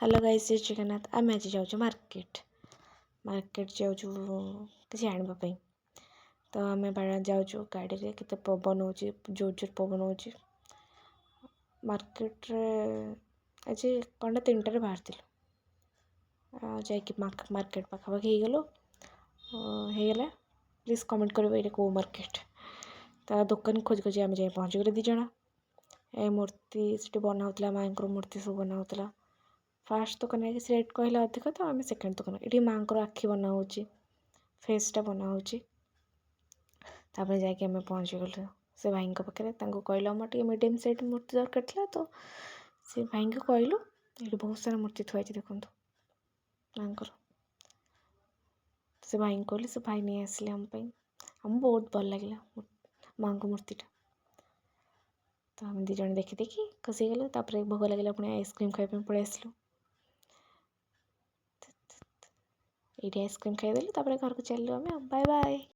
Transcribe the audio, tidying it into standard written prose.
Hello guys, जय जगन्नाथ। आम आज जाऊँ मार्केट जाऊँ किसी आने तो आम जाऊँ गाड़ी रे केते पवन हो जोर जोर पवन हो मार्केट रे आज कौन 3टार बाहर मार्केट पाखापाखि होगला। प्लीज कमेंट करो ये कौ मार्केट ता दुकान खोज खोज आम जाए पहुँच गले 2 जण। ए मूर्ति से बनाऊला माँ मूर्ति सब बनाऊला। फास्ट दुकान से रेट कहला अधिक तो आम सेकेंड दुकान ये माँ को आखि बनाऊ फेसटा बनाऊ जाके आम पहुँच गलु से भाई पाखे कहल मोर टे मीडियम साइज मूर्ति दरकार था तो से भाई को कहलु ये बहुत सारा मूर्ति थुआई देखु माँ से भाई कहली से भाई नहीं आसिले आम बहुत भल लगे माँ को मूर्तिटा। तो आम 2 जण देखी खुशी गलु। भोग लगे पुणी आइसक्रीम खाइप पलि आसलु। ये आइसक्रीम खाईदेलु घर को चलू आम। Bye bye.